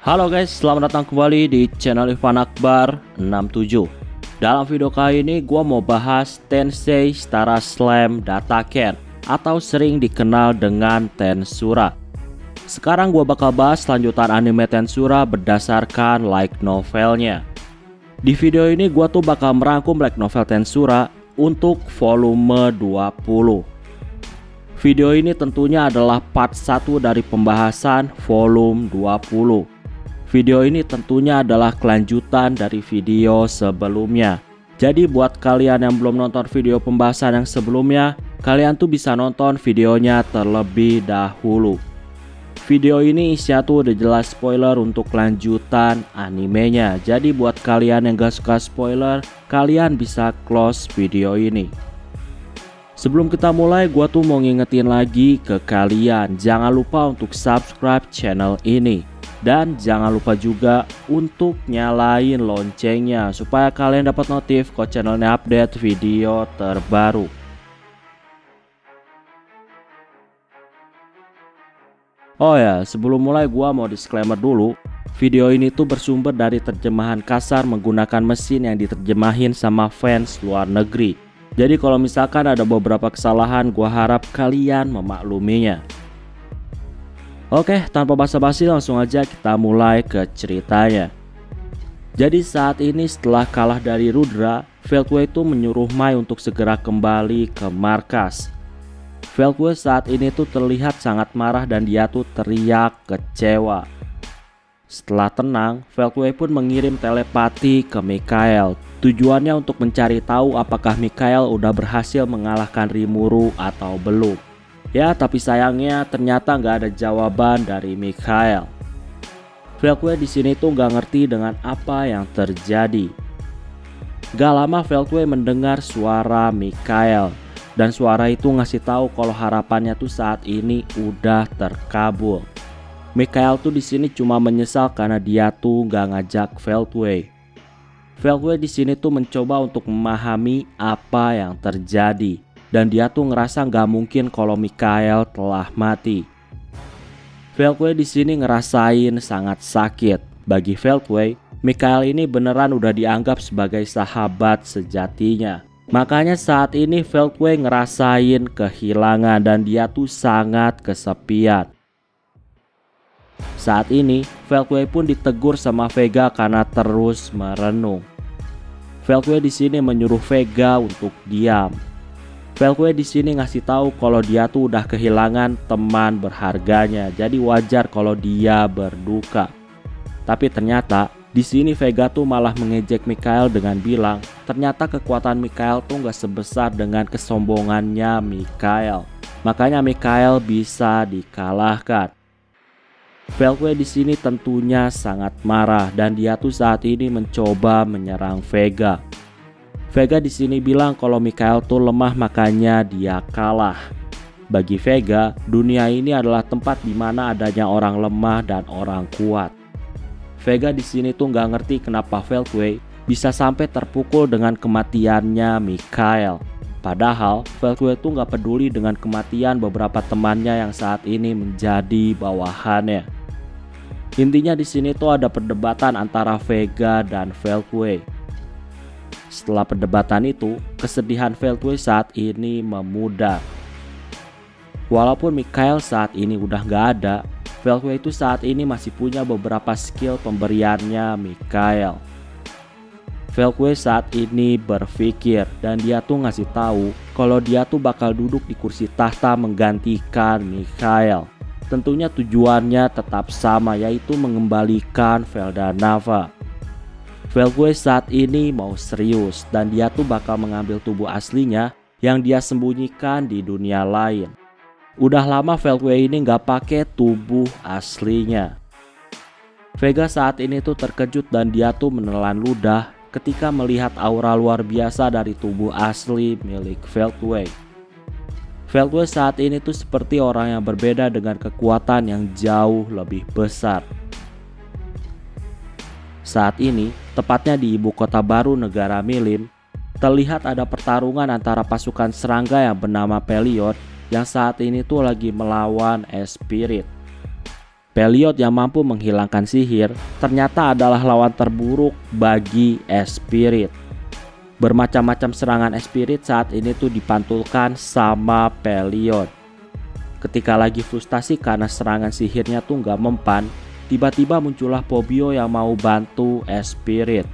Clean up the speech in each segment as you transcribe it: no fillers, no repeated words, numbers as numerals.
Halo guys, selamat datang kembali di channel Ivan Akbar 67. Dalam video kali ini gua mau bahas Tensei Stara Slam Dataken atau sering dikenal dengan Tensura. Sekarang gua bakal bahas lanjutan anime Tensura berdasarkan light novelnya. Di video ini gua tuh bakal merangkum light novel Tensura untuk volume 20. Video ini tentunya adalah part 1 dari pembahasan volume 20. Video ini tentunya adalah kelanjutan dari video sebelumnya. Jadi buat kalian yang belum nonton video pembahasan yang sebelumnya, kalian tuh bisa nonton videonya terlebih dahulu. Video ini isinya tuh udah jelas spoiler untuk kelanjutan animenya. Jadi buat kalian yang gak suka spoiler, kalian bisa close video ini. Sebelum kita mulai, gua tuh mau ngingetin lagi ke kalian, jangan lupa untuk subscribe channel ini. Dan jangan lupa juga untuk nyalain loncengnya supaya kalian dapat notif kalau channelnya update video terbaru. Oh ya, sebelum mulai gua mau disclaimer dulu. Video ini tuh bersumber dari terjemahan kasar menggunakan mesin yang diterjemahin sama fans luar negeri. Jadi kalau misalkan ada beberapa kesalahan, gua harap kalian memakluminya. Oke, tanpa basa-basi langsung aja kita mulai ke ceritanya. Jadi saat ini setelah kalah dari Rudra, Veldway itu menyuruh Mai untuk segera kembali ke markas. Veldway saat ini tuh terlihat sangat marah dan dia tuh teriak kecewa. Setelah tenang, Veldway pun mengirim telepati ke Mikael. Tujuannya untuk mencari tahu apakah Mikael udah berhasil mengalahkan Rimuru atau belum. Ya, tapi sayangnya ternyata nggak ada jawaban dari Mikael. Veldway di sini tuh nggak ngerti dengan apa yang terjadi. Gak lama Veldway mendengar suara Mikael dan suara itu ngasih tahu kalau harapannya tuh saat ini udah terkabul. Mikael tuh di sini cuma menyesal karena dia tuh nggak ngajak Veldway. Veldway di sini tuh mencoba untuk memahami apa yang terjadi. Dan dia tuh ngerasa nggak mungkin kalau Mikael telah mati. Veldway di sini ngerasain sangat sakit. Bagi Veldway, Mikael ini beneran udah dianggap sebagai sahabat sejatinya. Makanya saat ini Veldway ngerasain kehilangan dan dia tuh sangat kesepian. Saat ini Veldway pun ditegur sama Vega karena terus merenung. Veldway di sini menyuruh Vega untuk diam. Veldway di sini ngasih tahu kalau dia tuh udah kehilangan teman berharganya, jadi wajar kalau dia berduka. Tapi ternyata di sini Vega tuh malah mengejek Mikael dengan bilang, ternyata kekuatan Mikael tuh nggak sebesar dengan kesombongannya Mikael. Makanya Mikael bisa dikalahkan. Veldway di sini tentunya sangat marah dan dia tuh saat ini mencoba menyerang Vega. Vega di sini bilang kalau Mikael tuh lemah makanya dia kalah. Bagi Vega, dunia ini adalah tempat di mana adanya orang lemah dan orang kuat. Vega di sini tuh nggak ngerti kenapa Veldway bisa sampai terpukul dengan kematiannya Mikael. Padahal Veldway tuh nggak peduli dengan kematian beberapa temannya yang saat ini menjadi bawahannya. Intinya di sini tuh ada perdebatan antara Vega dan Veldway. Setelah perdebatan itu, kesedihan Veldway saat ini memudar. Walaupun Mikael saat ini udah gak ada, Veldway itu saat ini masih punya beberapa skill pemberiannya Mikael. Veldway saat ini berpikir dan dia tuh ngasih tahu kalau dia tuh bakal duduk di kursi tahta menggantikan Mikael. Tentunya tujuannya tetap sama, yaitu mengembalikan Veldanava. Veldway saat ini mau serius dan dia tuh bakal mengambil tubuh aslinya yang dia sembunyikan di dunia lain. Udah lama Veldway ini nggak pakai tubuh aslinya. Vega saat ini tuh terkejut dan dia tuh menelan ludah ketika melihat aura luar biasa dari tubuh asli milik Veldway. Veldway saat ini tuh seperti orang yang berbeda dengan kekuatan yang jauh lebih besar. Saat ini, tepatnya di ibu kota baru negara Milim, terlihat ada pertarungan antara pasukan serangga yang bernama Peliot yang saat ini tuh lagi melawan Espirit. Peliot yang mampu menghilangkan sihir ternyata adalah lawan terburuk bagi Spirit. Bermacam-macam serangan Spirit saat ini tuh dipantulkan sama Peliot. Ketika lagi frustasi karena serangan sihirnya tuh nggak mempan, tiba-tiba muncullah Pobio yang mau bantu Spirit.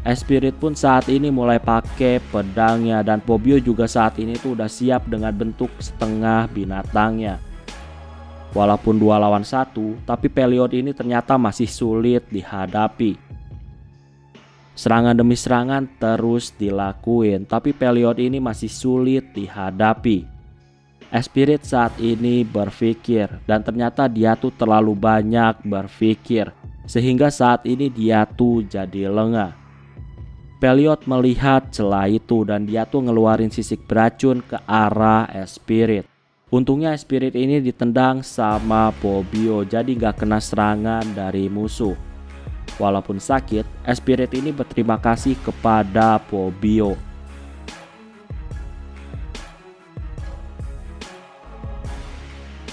Spirit pun saat ini mulai pakai pedangnya dan Pobio juga saat ini tuh udah siap dengan bentuk setengah binatangnya. Walaupun 2 lawan 1, tapi Peliot ini ternyata masih sulit dihadapi. Serangan demi serangan terus dilakuin, tapi Peliot ini masih sulit dihadapi. Spirit saat ini berpikir, dan ternyata dia tuh terlalu banyak berpikir, sehingga saat ini dia tuh jadi lengah. Peliot melihat celah itu dan dia tuh ngeluarin sisik beracun ke arah Spirit. Untungnya Spirit ini ditendang sama Pobio, jadi gak kena serangan dari musuh. Walaupun sakit, Spirit ini berterima kasih kepada Pobio.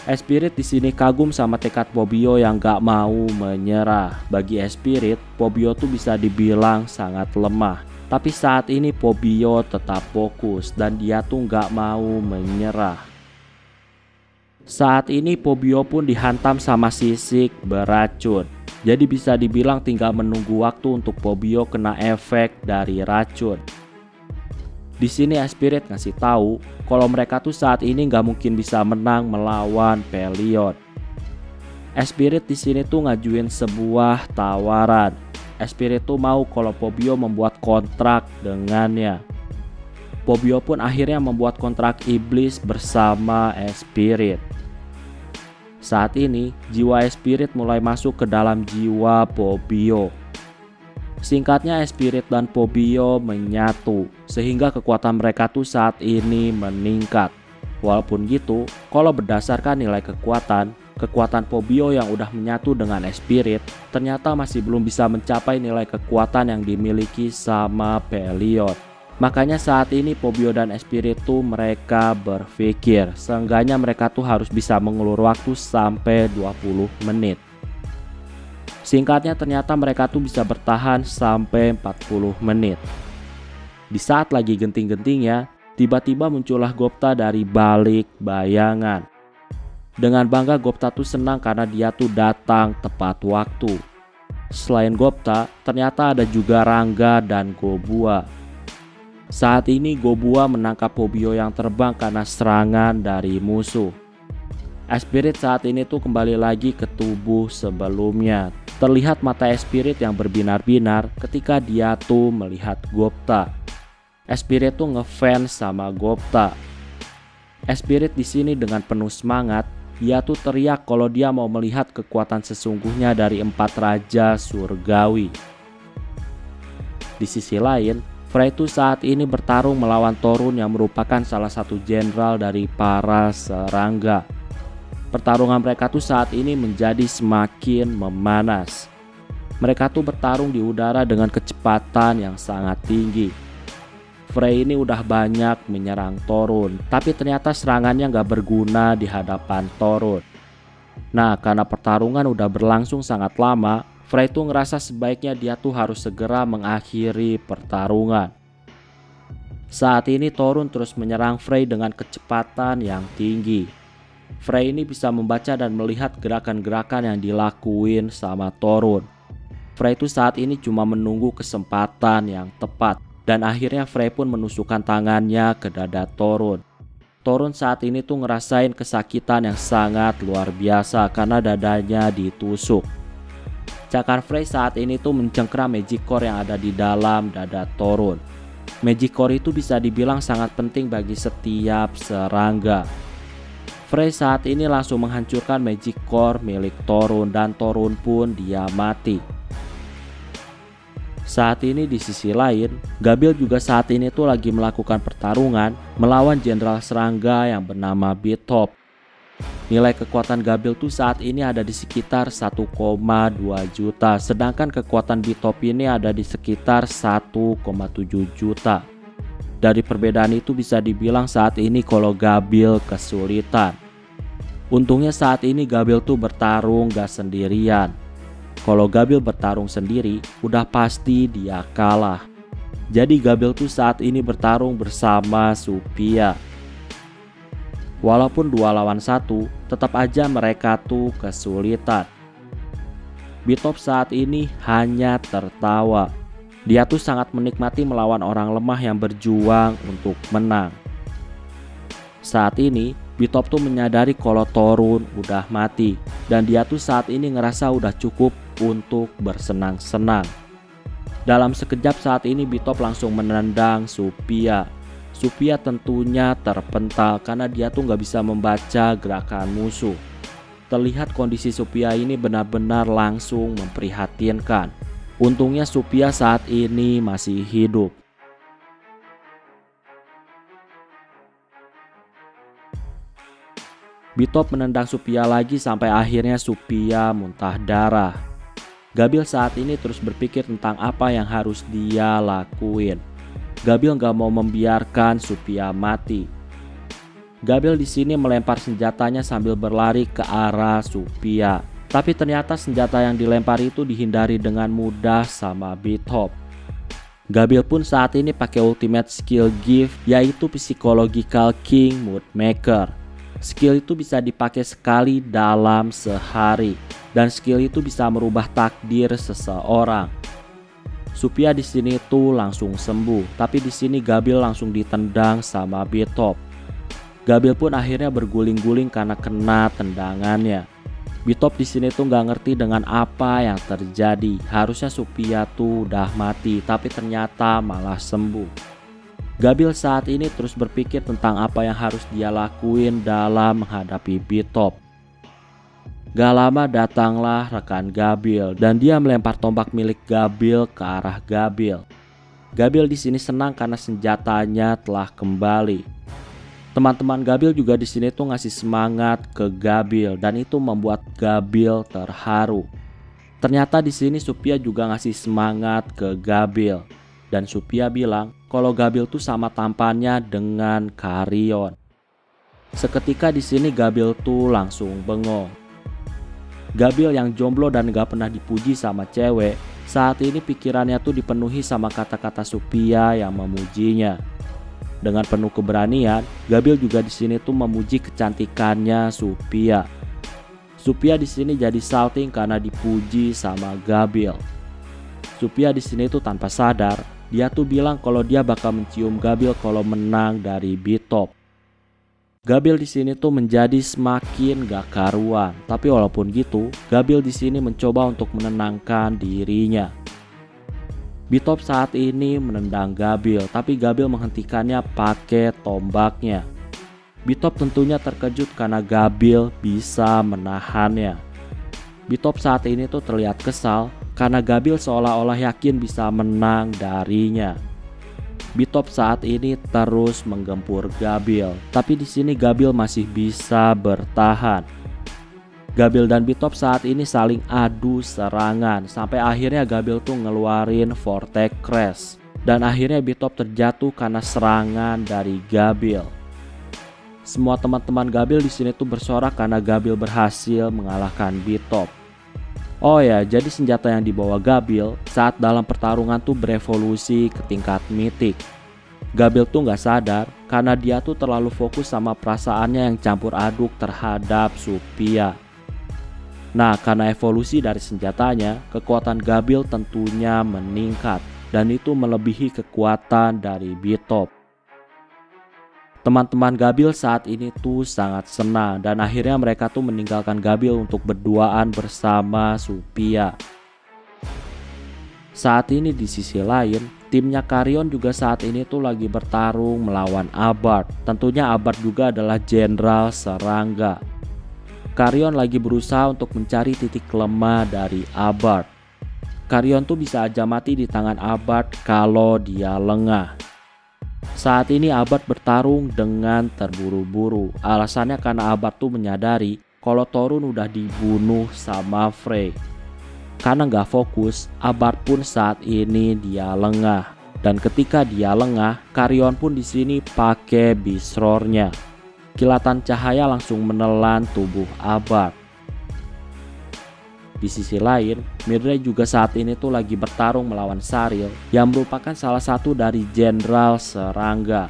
Spirit di sini kagum sama tekad Pobio yang gak mau menyerah. Bagi Spirit, Pobio tuh bisa dibilang sangat lemah. Tapi saat ini Pobio tetap fokus dan dia tuh gak mau menyerah. Saat ini Pobio pun dihantam sama sisik beracun. Jadi bisa dibilang tinggal menunggu waktu untuk Pobio kena efek dari racun. Di sini Spirit ngasih tahu kalau mereka tuh saat ini nggak mungkin bisa menang melawan Peliot. Spirit di sini tuh ngajuin sebuah tawaran. Spirit tuh mau kalau Pobio membuat kontrak dengannya. Pobio pun akhirnya membuat kontrak iblis bersama Spirit. Saat ini jiwa Spirit mulai masuk ke dalam jiwa Pobio. Singkatnya Spirit dan Pobio menyatu sehingga kekuatan mereka tuh saat ini meningkat. Walaupun gitu, kalau berdasarkan nilai kekuatan Pobio yang udah menyatu dengan Spirit ternyata masih belum bisa mencapai nilai kekuatan yang dimiliki sama Peliot. Makanya saat ini Pobio dan Spirit tuh mereka berpikir seenggaknya mereka tuh harus bisa mengulur waktu sampai 20 menit. Singkatnya ternyata mereka tuh bisa bertahan sampai 40 menit. Di saat lagi genting-gentingnya, tiba-tiba muncullah Gupta dari balik bayangan. Dengan bangga Gupta tuh senang karena dia tuh datang tepat waktu. Selain Gupta, ternyata ada juga Rangga dan Gobua. Saat ini Gobua menangkap Pobio yang terbang karena serangan dari musuh. Spirit saat ini tuh kembali lagi ke tubuh sebelumnya. Terlihat mata Spirit yang berbinar-binar ketika dia tuh melihat Gupta. Spirit tuh ngefans sama Gupta. Spirit di sini dengan penuh semangat, dia tuh teriak kalau dia mau melihat kekuatan sesungguhnya dari 4 raja surgawi. Di sisi lain, Frey tuh saat ini bertarung melawan Torun yang merupakan salah satu jenderal dari para serangga. Pertarungan mereka tuh saat ini menjadi semakin memanas. Mereka tuh bertarung di udara dengan kecepatan yang sangat tinggi. Frey ini udah banyak menyerang Torun, tapi ternyata serangannya gak berguna di hadapan Torun. Nah, karena pertarungan udah berlangsung sangat lama, Frey tuh ngerasa sebaiknya dia tuh harus segera mengakhiri pertarungan. Saat ini Torun terus menyerang Frey dengan kecepatan yang tinggi. Frey ini bisa membaca dan melihat gerakan-gerakan yang dilakuin sama Torun. Frey tuh saat ini cuma menunggu kesempatan yang tepat. Dan akhirnya Frey pun menusukkan tangannya ke dada Torun. Torun saat ini tuh ngerasain kesakitan yang sangat luar biasa karena dadanya ditusuk. Cakar Frey saat ini tuh mencengkram Magic Core yang ada di dalam dada Torun. Magic Core itu bisa dibilang sangat penting bagi setiap serangga. Frey saat ini langsung menghancurkan Magic Core milik Torun dan Torun pun dia mati. Saat ini di sisi lain, Gabil juga saat ini tuh lagi melakukan pertarungan melawan jenderal serangga yang bernama Bithop. Nilai kekuatan Gabil tuh saat ini ada di sekitar 1,2 juta, sedangkan kekuatan Bithop ini ada di sekitar 1,7 juta. Dari perbedaan itu bisa dibilang saat ini kalau Gabil kesulitan. Untungnya saat ini Gabil tuh bertarung gak sendirian. Kalau Gabil bertarung sendiri, udah pasti dia kalah. Jadi Gabil tuh saat ini bertarung bersama Supia. Walaupun 2 lawan 1, tetap aja mereka tuh kesulitan. Bitob saat ini hanya tertawa. Dia tuh sangat menikmati melawan orang lemah yang berjuang untuk menang. Saat ini Bitob tuh menyadari kalau Thorun udah mati, dan dia tuh saat ini ngerasa udah cukup untuk bersenang-senang. Dalam sekejap saat ini Bitob langsung menendang Supia. Supia tentunya terpental karena dia tuh gak bisa membaca gerakan musuh. Terlihat kondisi Supia ini benar-benar langsung memprihatinkan. Untungnya Supia saat ini masih hidup. Bitob menendang Supia lagi sampai akhirnya Supia muntah darah. Gabil saat ini terus berpikir tentang apa yang harus dia lakuin. Gabil gak mau membiarkan Supia mati. Gabil di sini melempar senjatanya sambil berlari ke arah Supia. Tapi ternyata senjata yang dilempar itu dihindari dengan mudah sama Bitob. Gabil pun saat ini pakai ultimate skill gift, yaitu Psychological King Mood Maker. Skill itu bisa dipakai sekali dalam sehari, dan skill itu bisa merubah takdir seseorang. Supia di sini tuh langsung sembuh, tapi di sini Gabil langsung ditendang sama Bitob. Gabil pun akhirnya berguling-guling karena kena tendangannya. Bitob di sini tuh nggak ngerti dengan apa yang terjadi. Harusnya Supia tuh udah mati, tapi ternyata malah sembuh. Gabil saat ini terus berpikir tentang apa yang harus dia lakuin dalam menghadapi Bitob. Gak lama datanglah rekan Gabil dan dia melempar tombak milik Gabil ke arah Gabil. Gabil di sini senang karena senjatanya telah kembali. Teman-teman Gabil juga di sini tuh ngasih semangat ke Gabil dan itu membuat Gabil terharu. Ternyata di sini Supia juga ngasih semangat ke Gabil. Dan Supia bilang kalau Gabil tuh sama tampannya dengan Carrion. Seketika di sini Gabil tuh langsung bengong. Gabil yang jomblo dan gak pernah dipuji sama cewek, saat ini pikirannya tuh dipenuhi sama kata-kata Supia yang memujinya. Dengan penuh keberanian, Gabil juga di sini tuh memuji kecantikannya Supia. Supia di sini jadi salting karena dipuji sama Gabil. Supia di sini tuh tanpa sadar, dia tuh bilang kalau dia bakal mencium Gabil kalau menang dari Bitob. Gabil di sini tuh menjadi semakin gak karuan, tapi walaupun gitu, Gabil di sini mencoba untuk menenangkan dirinya. Bitob saat ini menendang Gabil, tapi Gabil menghentikannya pakai tombaknya. Bitob tentunya terkejut karena Gabil bisa menahannya. Bitob saat ini tuh terlihat kesal karena Gabil seolah-olah yakin bisa menang darinya. Bitob saat ini terus menggempur Gabil, tapi di sini Gabil masih bisa bertahan. Gabil dan Bitob saat ini saling adu serangan sampai akhirnya Gabil tuh ngeluarin Vortex Crash dan akhirnya Bitob terjatuh karena serangan dari Gabil. Semua teman-teman Gabil di sini tuh bersorak karena Gabil berhasil mengalahkan Bitob. Oh ya, jadi senjata yang dibawa Gabil saat dalam pertarungan tuh berevolusi ke tingkat mitik. Gabil tuh gak sadar karena dia tuh terlalu fokus sama perasaannya yang campur aduk terhadap Supia. Nah, karena evolusi dari senjatanya, kekuatan Gabil tentunya meningkat dan itu melebihi kekuatan dari Bitob. Teman-teman Gabil saat ini tuh sangat senang dan akhirnya mereka tuh meninggalkan Gabil untuk berduaan bersama Supia. Saat ini di sisi lain, timnya Carrion juga saat ini tuh lagi bertarung melawan Abart. Tentunya Abart juga adalah jenderal serangga. Carrion lagi berusaha untuk mencari titik lemah dari Abart. Carrion tuh bisa aja mati di tangan Abart kalau dia lengah. Saat ini Abart bertarung dengan terburu-buru. Alasannya karena Abart tuh menyadari kalau Thorun udah dibunuh sama Frey. Karena gak fokus, Abart pun saat ini dia lengah. Dan ketika dia lengah, Carrion pun di sini pakai Beast Roar-nya. Kilatan cahaya langsung menelan tubuh Abarth. Di sisi lain, Mildred juga saat ini tuh lagi bertarung melawan Saryl yang merupakan salah satu dari jenderal serangga.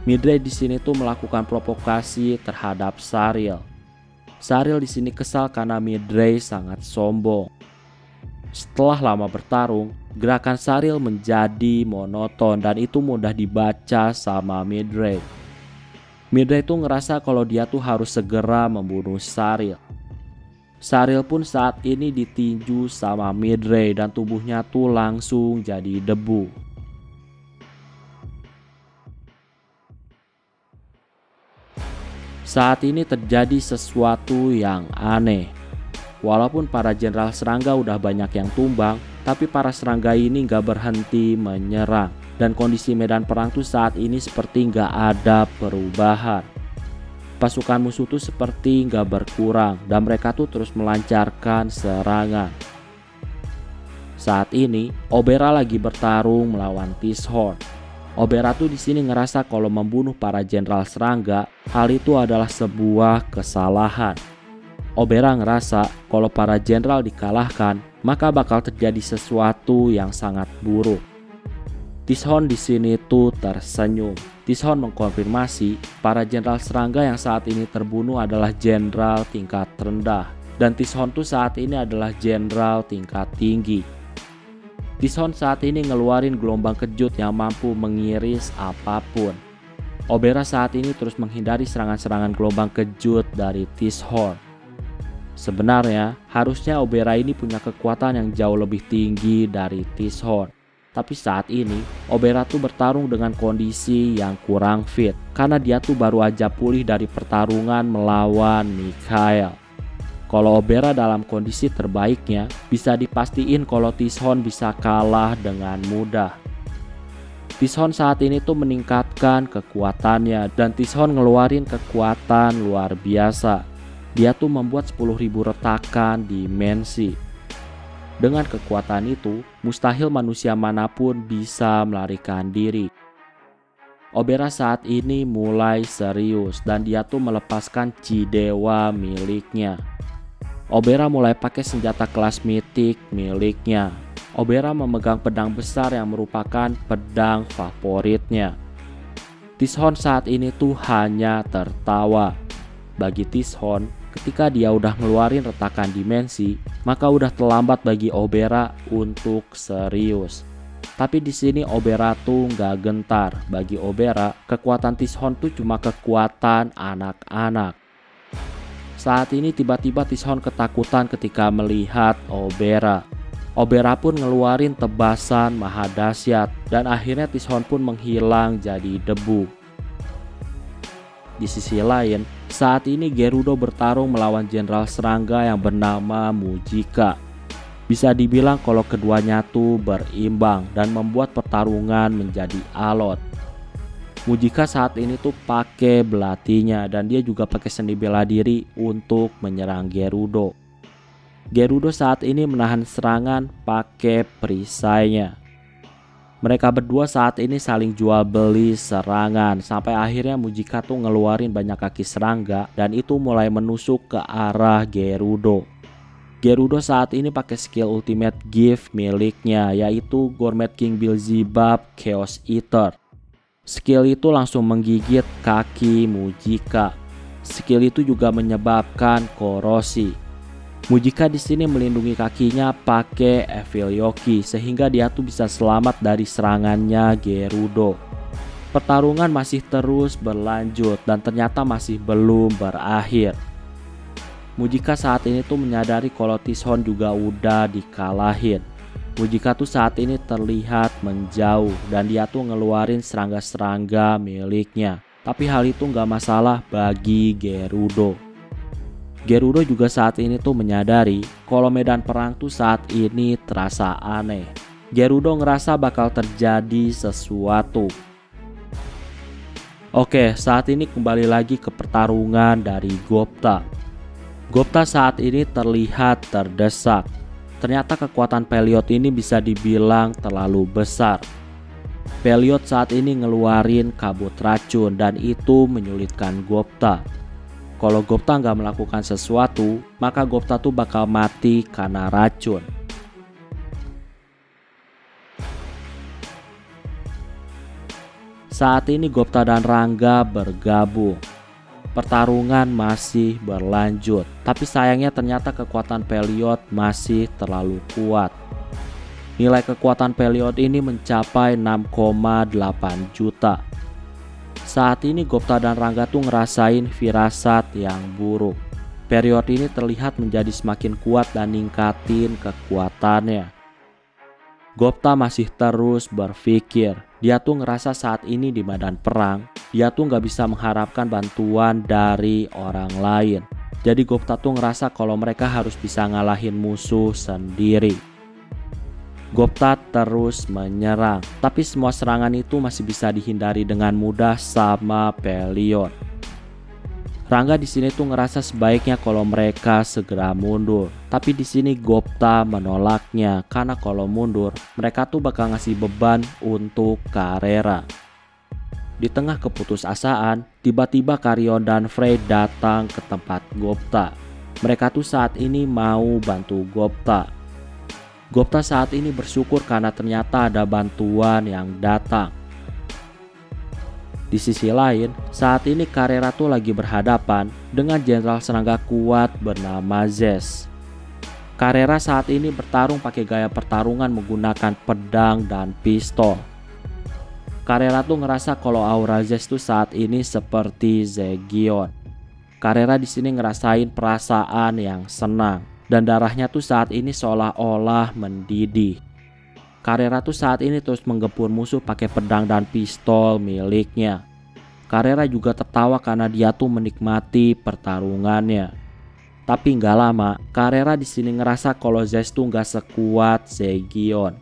Mildred di sini tuh melakukan provokasi terhadap Saryl. Saryl di sini kesal karena Mildred sangat sombong. Setelah lama bertarung, gerakan Saryl menjadi monoton dan itu mudah dibaca sama Mildred. Mildred tuh ngerasa kalau dia tuh harus segera membunuh Saryl. Saryl pun saat ini ditinju sama Mildred dan tubuhnya tuh langsung jadi debu. Saat ini terjadi sesuatu yang aneh. Walaupun para jenderal serangga udah banyak yang tumbang, tapi para serangga ini gak berhenti menyerang. Dan kondisi medan perang tuh saat ini seperti gak ada perubahan. Pasukan musuh tuh seperti gak berkurang dan mereka tuh terus melancarkan serangan. Saat ini Oberá lagi bertarung melawan Tighorn. Oberá tuh di sini ngerasa kalau membunuh para jenderal serangga hal itu adalah sebuah kesalahan. Oberá ngerasa kalau para jenderal dikalahkan maka bakal terjadi sesuatu yang sangat buruk. Tighorn di sini tuh tersenyum. Tighorn mengkonfirmasi para jenderal serangga yang saat ini terbunuh adalah jenderal tingkat rendah dan Tighorn tuh saat ini adalah jenderal tingkat tinggi. Tighorn saat ini ngeluarin gelombang kejut yang mampu mengiris apapun. Oberá saat ini terus menghindari serangan-serangan gelombang kejut dari Tighorn. Sebenarnya harusnya Oberá ini punya kekuatan yang jauh lebih tinggi dari Tighorn. Tapi saat ini Oberá tuh bertarung dengan kondisi yang kurang fit karena dia tuh baru aja pulih dari pertarungan melawan Mikhail. Kalau Oberá dalam kondisi terbaiknya bisa dipastiin kalau Tighorn bisa kalah dengan mudah. Tighorn saat ini tuh meningkatkan kekuatannya dan Tighorn ngeluarin kekuatan luar biasa. Dia tuh membuat 10.000 retakan dimensi. Dengan kekuatan itu, mustahil manusia manapun bisa melarikan diri. Oberá saat ini mulai serius dan dia tuh melepaskan Chi Dewa miliknya. Oberá mulai pakai senjata kelas mitik miliknya. Oberá memegang pedang besar yang merupakan pedang favoritnya. Tighorn saat ini tuh hanya tertawa. Bagi Tighorn, ketika dia udah ngeluarin retakan dimensi, maka udah terlambat bagi Oberá untuk serius. Tapi di sini Oberá tuh nggak gentar. Bagi Oberá, kekuatan Tighorn tuh cuma kekuatan anak-anak. Saat ini tiba-tiba Tighorn ketakutan ketika melihat Oberá. Oberá pun ngeluarin tebasan maha dahsyat dan akhirnya Tighorn pun menghilang jadi debu. Di sisi lain, saat ini Gerudo bertarung melawan jenderal serangga yang bernama Mujika. Bisa dibilang kalau keduanya tuh berimbang dan membuat pertarungan menjadi alot. Mujika saat ini tuh pakai belatinya dan dia juga pakai seni bela diri untuk menyerang Gerudo. Gerudo saat ini menahan serangan pakai perisainya. Mereka berdua saat ini saling jual beli serangan sampai akhirnya Mujika tuh ngeluarin banyak kaki serangga dan itu mulai menusuk ke arah Gerudo. Gerudo saat ini pakai skill ultimate gift miliknya yaitu Gourmet King Beelzebub Chaos Eater. Skill itu langsung menggigit kaki Mujika. Skill itu juga menyebabkan korosi. Mujika di sini melindungi kakinya pakai Evil Yoki sehingga dia tuh bisa selamat dari serangannya Gerudo. Pertarungan masih terus berlanjut dan ternyata masih belum berakhir. Mujika saat ini tuh menyadari kalau Tighorn juga udah dikalahin. Mujika tuh saat ini terlihat menjauh dan dia tuh ngeluarin serangga-serangga miliknya. Tapi hal itu nggak masalah bagi Gerudo. Gerudo juga saat ini tuh menyadari kalau medan perang tuh saat ini terasa aneh. Gerudo ngerasa bakal terjadi sesuatu. Oke, saat ini kembali lagi ke pertarungan dari Gupta. Gupta saat ini terlihat terdesak. Ternyata kekuatan Peliot ini bisa dibilang terlalu besar. Pelliot saat ini ngeluarin kabut racun dan itu menyulitkan Gupta. Kalau Gupta nggak melakukan sesuatu, maka Gupta tuh bakal mati karena racun. Saat ini Gupta dan Rangga bergabung. Pertarungan masih berlanjut, tapi sayangnya ternyata kekuatan Pelliot masih terlalu kuat. Nilai kekuatan Pelliot ini mencapai 6,8 juta. Saat ini Gupta dan Rangga tuh ngerasain firasat yang buruk. Pelliot ini terlihat menjadi semakin kuat dan ningkatin kekuatannya. Gupta masih terus berpikir. Dia tuh ngerasa saat ini di medan perang, dia tuh nggak bisa mengharapkan bantuan dari orang lain. Jadi Gupta tuh ngerasa kalau mereka harus bisa ngalahin musuh sendiri. Gupta terus menyerang, tapi semua serangan itu masih bisa dihindari dengan mudah sama Pelliot. Rangga di sini tuh ngerasa sebaiknya kalau mereka segera mundur, tapi di sini Gupta menolaknya karena kalau mundur mereka tuh bakal ngasih beban untuk Carrera. Di tengah keputusasaan, tiba-tiba Carrion dan Frey datang ke tempat Gupta. Mereka tuh saat ini mau bantu Gupta. Gupta saat ini bersyukur karena ternyata ada bantuan yang datang. Di sisi lain, saat ini Carrera tuh lagi berhadapan dengan jenderal serangga kuat bernama Zez. Carrera saat ini bertarung pakai gaya pertarungan menggunakan pedang dan pistol. Carrera tuh ngerasa kalau aura Zez tuh saat ini seperti Zegion. Carrera di sini ngerasain perasaan yang senang dan darahnya tuh saat ini seolah-olah mendidih. Carrera tuh saat ini terus menggempur musuh pakai pedang dan pistol miliknya. Carrera juga tertawa karena dia tuh menikmati pertarungannya. Tapi nggak lama, Carrera di sini ngerasa kalau Zez tuh nggak sekuat Zegion.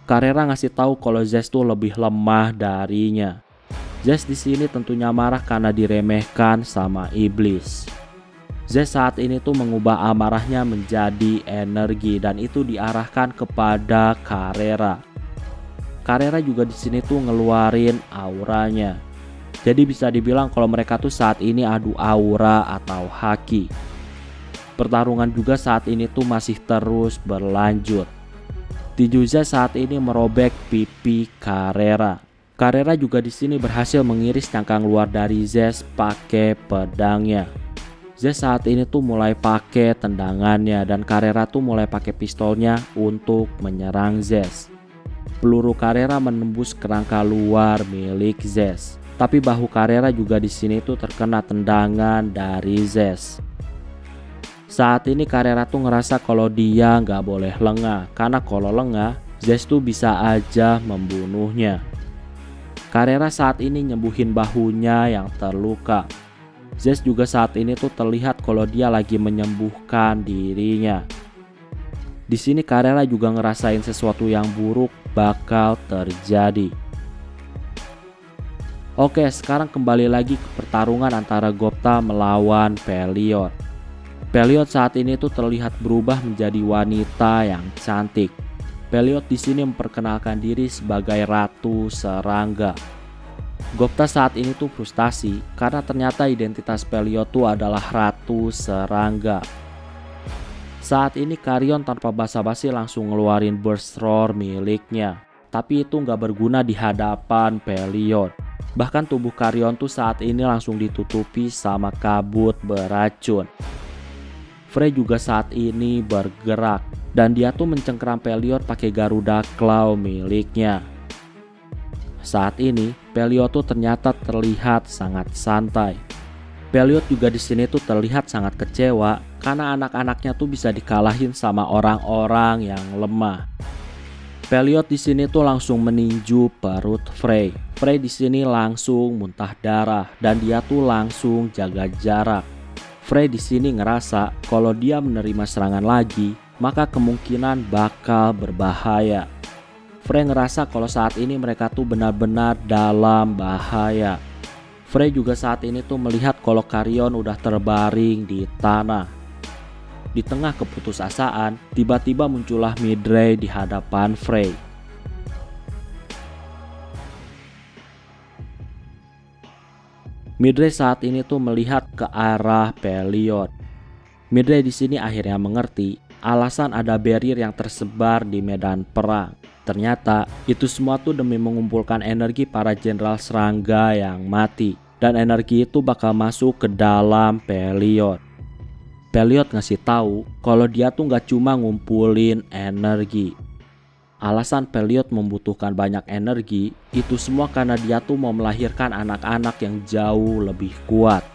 Carrera ngasih tahu kalau Zez tuh lebih lemah darinya. Zez di sini tentunya marah karena diremehkan sama iblis. Zez saat ini tuh mengubah amarahnya menjadi energi dan itu diarahkan kepada Carrera. Carrera juga di sini tuh ngeluarin auranya. Jadi bisa dibilang kalau mereka tuh saat ini adu aura atau haki. Pertarungan juga saat ini tuh masih terus berlanjut. Tinju Zez saat ini merobek pipi Carrera. Carrera juga di sini berhasil mengiris cangkang luar dari Zez pakai pedangnya. Zez saat ini tuh mulai pakai tendangannya dan Carrera tuh mulai pakai pistolnya untuk menyerang Zez. Peluru Carrera menembus kerangka luar milik Zez, tapi bahu Carrera juga di sini tuh terkena tendangan dari Zez. Saat ini Carrera tuh ngerasa kalau dia nggak boleh lengah, karena kalau lengah Zez tuh bisa aja membunuhnya. Carrera saat ini nyembuhin bahunya yang terluka. Zez juga saat ini tuh terlihat kalau dia lagi menyembuhkan dirinya. Di sini Carrera juga ngerasain sesuatu yang buruk bakal terjadi. Oke, sekarang kembali lagi ke pertarungan antara Gupta melawan Pelliot. Pelliot saat ini tuh terlihat berubah menjadi wanita yang cantik. Pelliot di sini memperkenalkan diri sebagai Ratu Serangga. Gupta saat ini tuh frustasi karena ternyata identitas Pelliot tuh adalah Ratu Serangga. Saat ini Carrion tanpa basa-basi langsung ngeluarin burst roar miliknya. Tapi itu nggak berguna di hadapan Pelliot. Bahkan tubuh Carrion tuh saat ini langsung ditutupi sama kabut beracun. Frey juga saat ini bergerak dan dia tuh mencengkeram Pelliot pakai Garuda Claw miliknya. Saat ini Pelliot tuh ternyata terlihat sangat santai. Pelliot juga di sini tuh terlihat sangat kecewa karena anak-anaknya tuh bisa dikalahin sama orang-orang yang lemah. Pelliot di sini tuh langsung meninju perut Frey. Frey di sini langsung muntah darah dan dia tuh langsung jaga jarak. Frey di sini ngerasa kalau dia menerima serangan lagi, maka kemungkinan bakal berbahaya. Frey ngerasa kalau saat ini mereka tuh benar-benar dalam bahaya. Frey juga saat ini tuh melihat kalau Carrion udah terbaring di tanah. Di tengah keputusasaan, tiba-tiba muncullah Midray di hadapan Frey. Midray saat ini tuh melihat ke arah Peliot. Midray di sini akhirnya mengerti alasan ada barrier yang tersebar di medan perang. Ternyata itu semua tuh demi mengumpulkan energi para jenderal serangga yang mati. Dan energi itu bakal masuk ke dalam Peliot. Peliot ngasih tahu kalau dia tuh gak cuma ngumpulin energi. Alasan Peliot membutuhkan banyak energi itu semua karena dia tuh mau melahirkan anak-anak yang jauh lebih kuat.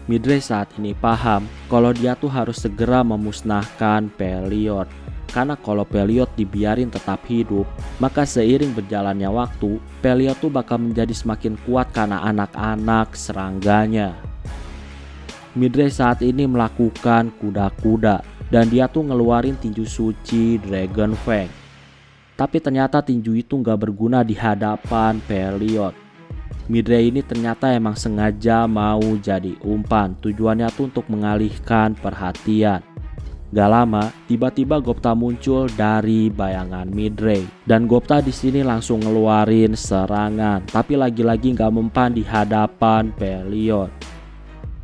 Midray saat ini paham kalau dia tuh harus segera memusnahkan Peliot. Karena kalau Peliot dibiarin tetap hidup, maka seiring berjalannya waktu, Peliot tuh bakal menjadi semakin kuat karena anak-anak serangganya. Midray saat ini melakukan kuda-kuda dan dia tuh ngeluarin tinju suci Dragon Fang. Tapi ternyata tinju itu nggak berguna di hadapan Peliot. Midray ini ternyata emang sengaja mau jadi umpan. Tujuannya tuh untuk mengalihkan perhatian. Gak lama, tiba-tiba Gupta muncul dari bayangan Midray. Dan Gupta di sini langsung ngeluarin serangan. Tapi lagi-lagi nggak mempan di hadapan Peliot.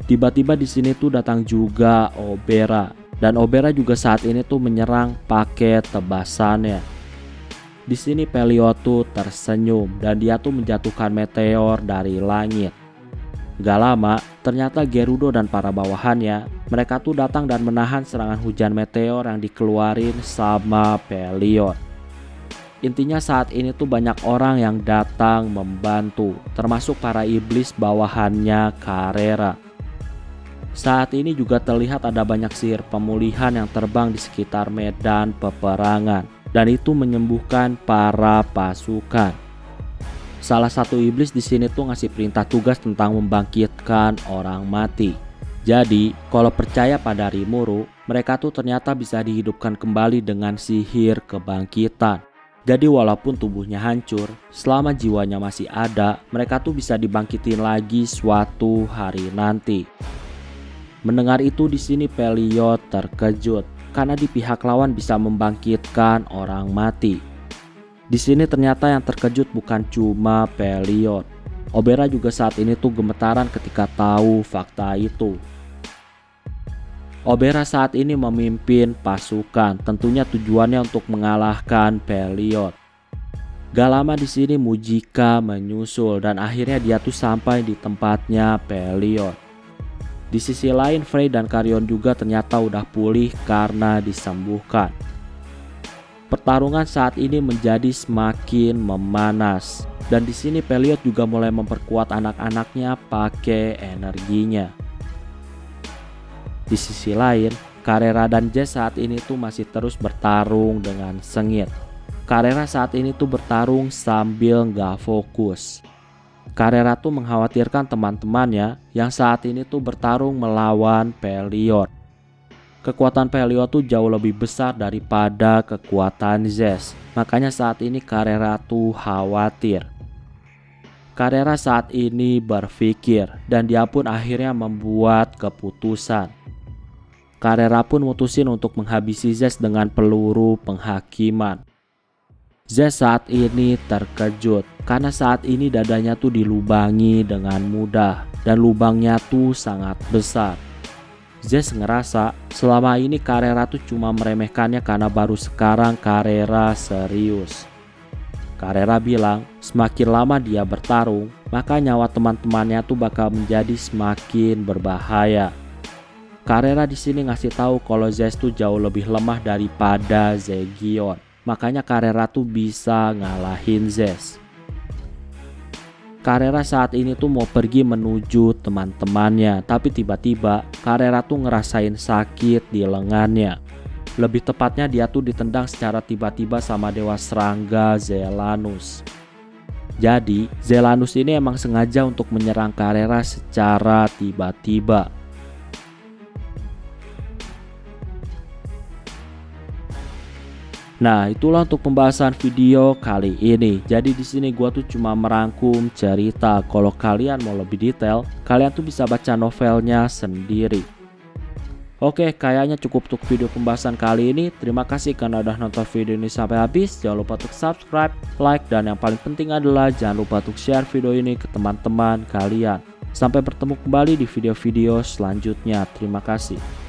Tiba-tiba di sini tuh datang juga Obera. Dan Obera juga saat ini tuh menyerang pakai tebasannya. Di sini Peliot tuh tersenyum dan dia tuh menjatuhkan meteor dari langit. Gak lama, ternyata Gerudo dan para bawahannya, mereka tuh datang dan menahan serangan hujan meteor yang dikeluarin sama Peliot. Intinya saat ini tuh banyak orang yang datang membantu, termasuk para iblis bawahannya Carrera. Saat ini juga terlihat ada banyak sihir pemulihan yang terbang di sekitar medan peperangan. Dan itu menyembuhkan para pasukan. Salah satu iblis di sini tuh ngasih perintah tugas tentang membangkitkan orang mati. Jadi, kalau percaya pada Rimuru, mereka tuh ternyata bisa dihidupkan kembali dengan sihir kebangkitan. Jadi walaupun tubuhnya hancur, selama jiwanya masih ada, mereka tuh bisa dibangkitin lagi suatu hari nanti. Mendengar itu di sini Peliot terkejut. Karena di pihak lawan bisa membangkitkan orang mati. Di sini ternyata yang terkejut bukan cuma Peliot. Obera juga saat ini tuh gemetaran ketika tahu fakta itu. Obera saat ini memimpin pasukan, tentunya tujuannya untuk mengalahkan Peliot. Gak lama di sini Mujika menyusul dan akhirnya dia tuh sampai di tempatnya Peliot. Di sisi lain Frey dan Carrion juga ternyata udah pulih karena disembuhkan. Pertarungan saat ini menjadi semakin memanas dan di sini Peliot juga mulai memperkuat anak-anaknya pakai energinya. Di sisi lain, Carrera dan Jess saat ini tuh masih terus bertarung dengan sengit. Carrera saat ini tuh bertarung sambil nggak fokus. Carrera tuh mengkhawatirkan teman-temannya yang saat ini tuh bertarung melawan Peliot. Kekuatan Peliot tuh jauh lebih besar daripada kekuatan Zest. Makanya saat ini Carrera tuh khawatir. Carrera saat ini berpikir dan dia pun akhirnya membuat keputusan. Carrera pun mutusin untuk menghabisi Zest dengan peluru penghakiman. Zest saat ini terkejut karena saat ini dadanya tuh dilubangi dengan mudah dan lubangnya tuh sangat besar. Zest ngerasa selama ini Carrera tuh cuma meremehkannya karena baru sekarang Carrera serius. Carrera bilang semakin lama dia bertarung maka nyawa teman-temannya tuh bakal menjadi semakin berbahaya. Carrera di sini ngasih tahu kalau Zest tuh jauh lebih lemah daripada Zegion. Makanya Carrera tuh bisa ngalahin Zest. Carrera saat ini tuh mau pergi menuju teman-temannya, tapi tiba-tiba Carrera tuh ngerasain sakit di lengannya. Lebih tepatnya dia tuh ditendang secara tiba-tiba sama dewa serangga Zelanus. Jadi Zelanus ini emang sengaja untuk menyerang Carrera secara tiba-tiba. Nah, itulah untuk pembahasan video kali ini. Jadi di sini gua tuh cuma merangkum cerita. Kalau kalian mau lebih detail, kalian tuh bisa baca novelnya sendiri. Oke, kayaknya cukup untuk video pembahasan kali ini. Terima kasih karena udah nonton video ini sampai habis. Jangan lupa untuk subscribe, like, dan yang paling penting adalah jangan lupa untuk share video ini ke teman-teman kalian. Sampai bertemu kembali di video-video selanjutnya. Terima kasih.